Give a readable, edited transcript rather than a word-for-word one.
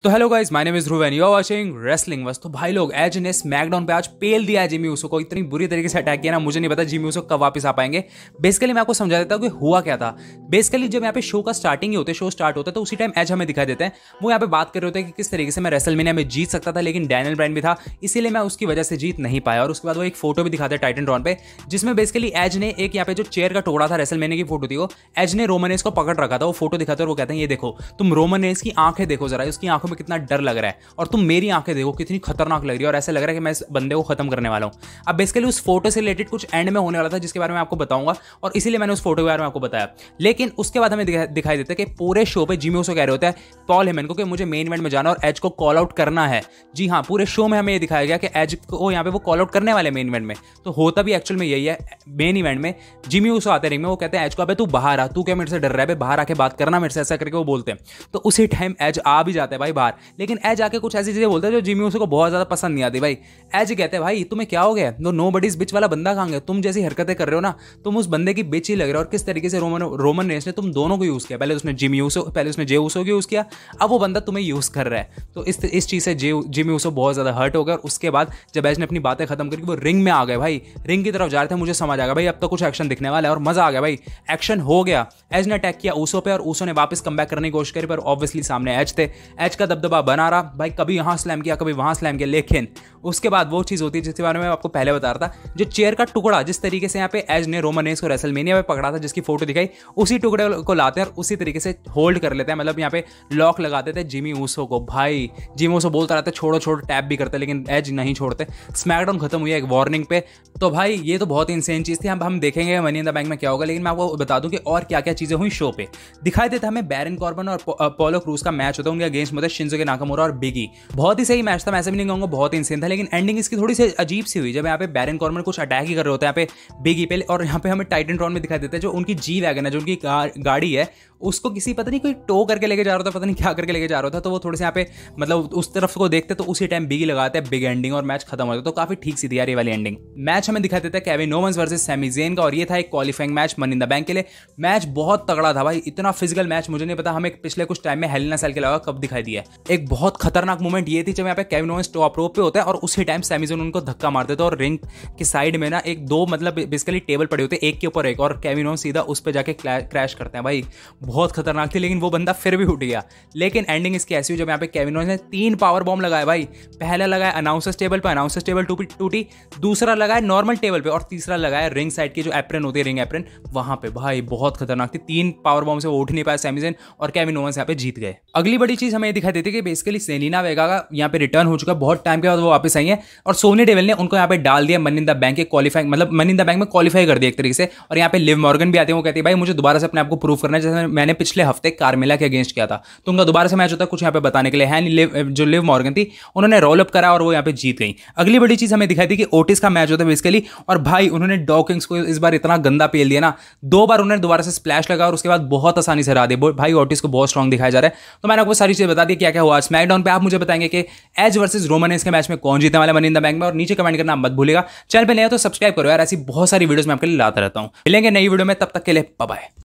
तो hello guys, my name is Dhruv and you are watching wrestling बस। तो भाई लोग, एज ने स्मैकडाउन पे आज पेल दिया है जिमी ऊसो को। इतनी बुरी तरीके से अटैक किया ना, मुझे नहीं पता जिमी ऊसो कब वापस आ पाएंगे। बेसिकली मैं आपको समझा देता हूँ कि हुआ क्या था। बेसिकली जब यहाँ पे शो का स्टार्टिंग ही होता है, शो स्टार्ट होता है, तो उसी टाइम एज हमें दिखाई देते हैं। वो यहाँ पे बात कर रहे होते हैं कि किस तरीके से मैं रेसलमेनिया में जीत सकता था, लेकिन डैनियल ब्रायन भी था, इसीलिए मैं उसकी वजह से जीत नहीं पाया। और उसके बाद वो एक फोटो भी दिखाते हैं टाइटनट्रॉन पे, जिसमें बेसिकली एज ने एक यहाँ पे जो चेयर का टुकड़ा था, रेसलमेनिया की फोटो थी, वो एज ने रोमन रेंस को पकड़ रखा था। वो फोटो दिखाते हैं और वो कहते हैं ये देखो, तुम रोमन रेंस की आंखें देखो जरा, उसकी आंखों में कितना डर लग रहा है, और तुम मेरी आंखें देखो कितनी खतरनाक लग रही है, और ऐसा लग रहा है कि मैं इस बंदे को खत्म करने वाला हूं। अब बेसिकली उस फोटो से रिलेटेड कुछ एंड में होने वाला था, जिसके बारे में आपको बताऊंगा, और इसीलिए मैंने उस फोटो के बारे में आपको बताया। लेकिन उसके बाद हमें दिखाई देता है कि पूरे शो पे जिमी ऊसो कह रहे होते हैं पॉल हेमन को कि मुझे मेन इवेंट में जाना और एज को कॉल आउट करना है। जी हाँ, पूरे शो में हमें ये दिखाया गया कि एज को यहाँ पे वो कॉल आउट करने वाले मेन इवेंट में। तो होता भी एक्चुअल में यही है। मेन इवेंट में जिमी ऊसो आते रिंग में, वो कहते हैं एज को, अबे तू बाहर आ, तू क्या मेरे से डर रहा है, बाहर आके बात करना मेरे से, ऐसा करके वो बोलते हैं। तो उसी टाइम एज आ भी जाता है भाई बाहर, लेकिन एज आके कुछ ऐसी चीजें बोलता है जो जिमी ऊसो को बहुत ज्यादा पसंद नहीं आती। भाई एज कहते हैं भाई तुम्हें क्या हो गया, नो बडीज बिच वाला बंदा कहां गया, तुम जैसी हरकतें कर रहे हो ना, तुम उस बंदे की बिच ही लग रहे हो। और किस तरीके से रोमन रेंस ने तुम दोनों को यूज किया, पहले उसने जिमी ऊसो, पहले उसने जे ऊसो को यूज किया, अब वो बंदा तुम्हें यूज कर रहा है। तो इस चीज से जिमी ऊसो बहुत ज्यादा हर्ट हो गया। और उसके बाद जब एज ने अपनी बातें खत्म करके वो रिंग में आ गए, भाई रिंग की तरफ जा रहे थे, मुझे समझ आ गया भाई अब तो कुछ एक्शन दिखने वाला है, और मजा आ गया भाई, एक्शन हो गया। एज ने अटैक किया ऊसो पे, और ऊसो ने वापस कम बैक करने की कोशिश करी, पर ऑब्वियसली सामने एज थे। एज का दबदबा बना रहा भाई, कभी यहां स्लैम किया, कभी वहां स्लैम किया। लेकिन उसके बाद वो चीज होती है जिसके बारे में मैं आपको पहले बता रहा था, जो चेयर का टुकड़ा जिस तरीके से यहाँ पे एज ने रोमन रेंस को रेसलमेनिया में पकड़ा था, जिसकी फोटो दिखाई, उसी टुकड़े को लाते हैं और उसी तरीके से होल्ड कर लेते हैं, मतलब यहाँ पे लॉक लगा देते हैं जिमी ऊसो को। भाई जिमी ऊसो बोलता रहता है छोड़ो छोड़ो, टैप भी करते, लेकिन एज नहीं छोड़ते। स्मैकडाउन खत्म हुई है एक वार्निंग पे। तो भाई ये तो बहुत इंसेन चीज थी। हम देखेंगे मनी इन द बैंक में क्या होगा, लेकिन मैं आपको बता दूं कि और क्या क्या चीजें हुई शो पे। दिखाई देता हमें बैरन कॉर्बन और पोलो क्रूज का मैच होता है, उनके अगेंस्ट होता है शिंजुके नाकामुरा और बिगी। बहुत ही सही मैच था, मैं ऐसे भी नहीं कहूंगा बहुत ही इंसेन था, लेकिन एंडिंग इसकी थोड़ी सी अजीब सी हुई। जब यहाँ पे बैरन कॉर्बन कुछ अटैक ही कर रहे होते हैं यहाँ पे बिगी पे, और यहाँ पे हमें टाइटनट्रॉन में दिखाई देता है जो उनकी जी वैगन है, जो उनकी गाड़ी है, उसको किसी पता नहीं कोई टो करके लेके जा रहा था, पता नहीं क्या करके लेके जा रहा था। तो वो थोड़े से यहाँ पे मतलब उस तरफ को देखते, तो उसी टाइम बिगी लगाते हैं बिग एंडिंग और मैच खत्म होता है। तो काफी ठीक सी थी यार ये वाली एंडिंग। मैच हमें दिखा देता है Kevin Owens versus Sami Zayn का, और ये था एक qualifying match money in the bank के लिए। मैच बहुत तगड़ा था भाई, इतना फिजिकल मैच मुझे नहीं पता हमें पिछले कुछ टाइम में हेल इन अ सेल के अलावा कब दिखाई दिया है। एक बहुत खतरनाक मूवमेंट ये थी जब यहाँ पे केविन ओवंस टॉप रोप पे होता है और उसी टाइम सैमी ज़ेन उनको धक्का मार देता है, और रिंग की साइड में ना एक दो मतलब बेसिकली टेबल पड़े होते हैं, एक के ऊपर एक, और केविन ओवंस सीधा उस पर जाके क्रैश करते हैं। भाई बहुत खतरनाक थी, लेकिन वो बंदा फिर भी उठ गया। लेकिन एंडिंग इसकी ऐसी हुई जब यहाँ पे केविन ओवंस ने 3 पावर बॉम्ब लगाए भाई। पहला लगाया अनाउंसर्स टेबल पे, अनाउंसर्स टेबल टूटी, दूसरा लगाया नॉर्मल टेबल पे, और तीसरा लगाया रिंग साइड की जो एप्रन होती है, रिंग एप्रन, वहां पे। भाई बहुत खतरनाक थी। 3 पावर बॉम्ब से वो उठ नहीं पाया सैमी ज़ेन, और केविन ओवंस यहाँ पे जीत गए। अगली बड़ी चीज हमें दिखाई देती है कि बेसिकली सेलिना वेगा का यहाँ पे रिटर्न हो चुका है, बहुत टाइम के बाद वो वापस आई है, और सोनी डेविल ने उनको यहाँ पे डाल दिया मनी इन द बैंक के क्वालिफाइंग, मतलब मनी इन द बैंक में क्वालिफाई कर दिया एक तरीके से। और यहाँ पे लिव मॉर्गन भी आते हैं, वो कहती है भाई मुझे दोबारा से अपने आप को प्रूव करना है, जैसे मैंने पिछले हफ्ते कार्मेला के अगेंस्ट किया था। तो उनका दोबारा से मैच होता है, कुछ यहाँ पे बताने के लिए है नहीं। जो लिव मॉर्गन थी उन्होंने रोल अप करा और वो यहाँ पे जीत गई। अगली बड़ी चीज हमें दिखाई थी कि ओटिस का मैच होता है बेसिकली, और भाई उन्होंने डॉकिंग्स को इस बार इतना गंदा पेल दिया ना, 2 बार उन्होंने दोबारा से स्प्लैश लगा और उसके बाद बहुत आसानी से हरा दिया। भाई ओटिस को बहुत स्ट्रॉन्ग दिखाया जा रहा है। तो मैंने आपको सारी चीजें बता दी क्या क्या हुआ स्मैकडाउन पे। आप मुझे बताएंगे कि एज वर्सेस रोमन रेंस के मैच में कौन जीतने वाला मनी इन द बैंक में, और नीचे कमेंट करना मत भूलिएगा। चैनल पे नए हो तो सब्सक्राइब करो यार, ऐसी बहुत सारी वीडियोस मैं आपके लिए लाता रहता हूं। मिलेंगे नई वीडियो में, तब तक के लिए बाय बाय।